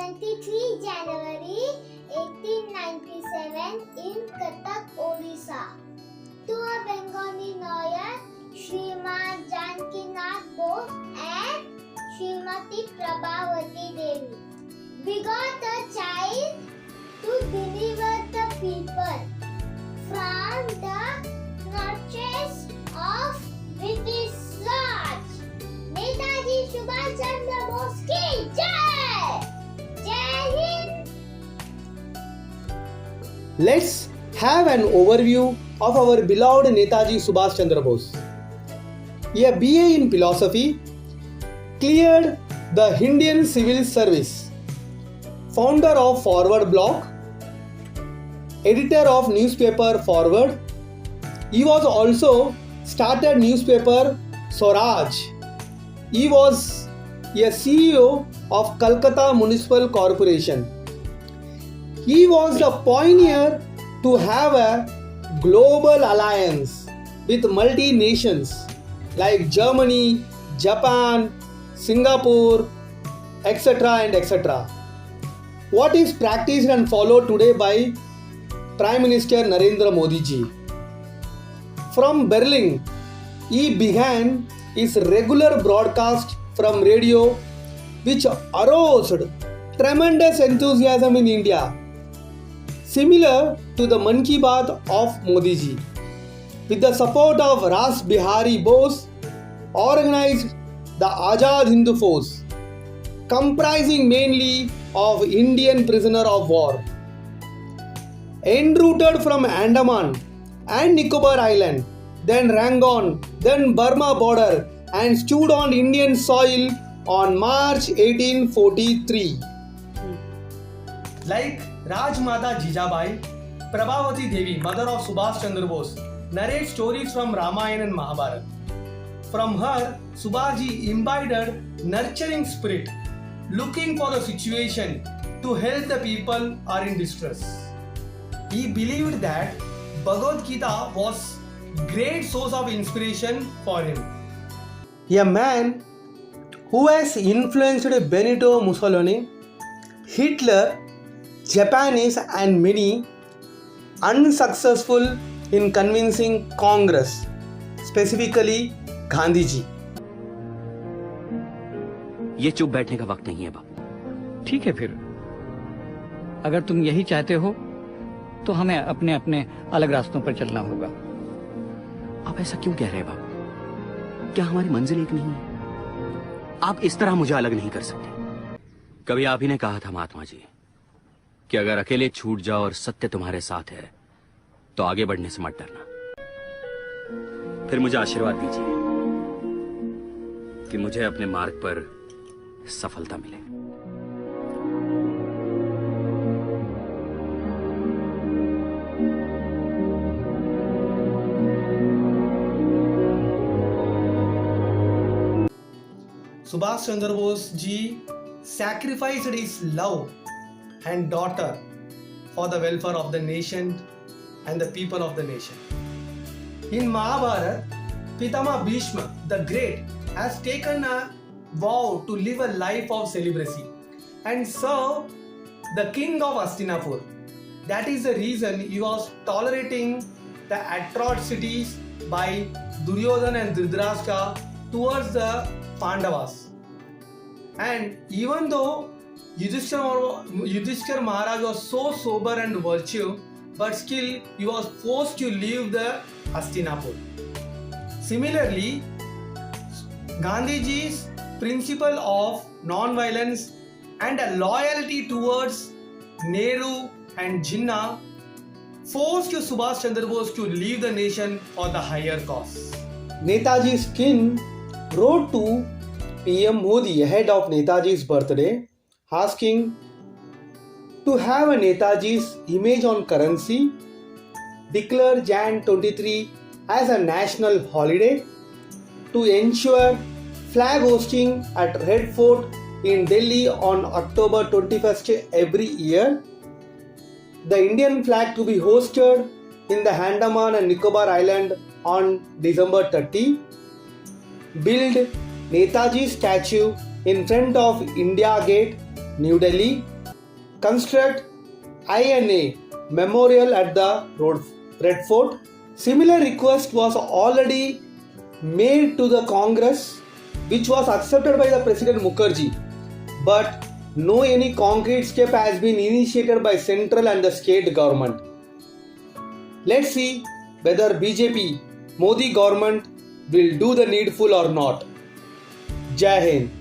23 January 1897 in Cuttack, Odisha, to a Bengali lawyer, Srimad Janakinath Bose and Srimati Prabhavati Devi, begot a child to deliver the people from the clutches of British Raj. Netaji Subhash Chandra Bose ki jai! Jai Hind! Let's have an overview of our beloved Netaji Subhash Chandra Bose. A BA in philosophy, cleared the Indian Civil Service, founder of Forward Bloc, editor of newspaper Forward. He was also started newspaper Swaraj. He was a CEO of Calcutta Municipal Corporation. He was the pioneer to have a global alliance with multi-nations like Germany, Japan, Singapore, etc. and etc. What is practiced and followed today by Prime Minister Narendra Modi ji. From Berlin, he began his regular broadcast from radio, which aroused tremendous enthusiasm in India, similar to the Mann Ki Baat of Modi ji. With the support of Ras Bihari Bose, organized the Azad Hindu Force, comprising mainly of Indian prisoner of war. Enrouted from Andaman and Nicobar Island, then Rangoon, then Burma border, and stood on Indian soil on March 1843. Like Rajmata Jijabai, Prabhavati Devi, mother of Subhash Chandra Bose, narrates stories from Ramayana and Mahabharata. From her, Subhaji imbibed nurturing spirit, looking for the situation to help the people are in distress. He believed that Bhagavad Gita was great source of inspiration for him. A man who has influenced Benito Mussolini, Hitler, Japanese and many, unsuccessful in convincing Congress, specifically Gandhi ji. ये चुप बैठने का वक्त नहीं है बाबू। ठीक है, फिर अगर तुम यही चाहते हो तो हमें अपने अपने अलग रास्तों पर चलना होगा। आप ऐसा क्यों कह रहे हैं बाबू? क्या हमारी मंजिल एक नहीं है? आप इस तरह मुझे अलग नहीं कर सकते। कभी आप ही ने कहा था महात्मा जी कि अगर अकेले छूट जाओ और सत्य तुम्हारे साथ है तो आगे बढ़ने से मत डरना। फिर मुझे आशीर्वाद दीजिए कि मुझे अपने मार्ग पर सफलता मिले। Subhash Chandra Bose ji sacrificed his love and daughter for the welfare of the nation and the people of the nation. In Mahabharata, Pitama Bhishma the Great has taken a vow to live a life of celibacy and serve the king of Hastinapur. That is the reason he was tolerating the atrocities by Duryodhana and Dhritarashtra towards the Pandavas. And even though Yudhishthira Maharaj was so sober and virtuous, but still he was forced to leave the Hastinapur. Similarly, Gandhiji's principle of non-violence and a loyalty towards Nehru and Jinnah forced Subhash Chandra Bose to leave the nation for the higher cause. Netaji's kin wrote to PM Modi ahead of Netaji's birthday, asking to have a Netaji's image on currency, declare Jan 23 as a national holiday, to ensure flag hosting at Red Fort in Delhi on October 21st every year, the Indian flag to be hosted in the Andaman and Nicobar Island on December 30, build Netaji statue in front of India Gate, New Delhi, construct INA memorial at the Red Fort. Similar request was already made to the Congress, which was accepted by the President Mukherjee, but no any concrete step has been initiated by central and the state government. Let's see whether BJP Modi government will do the needful or not. Jai Hind.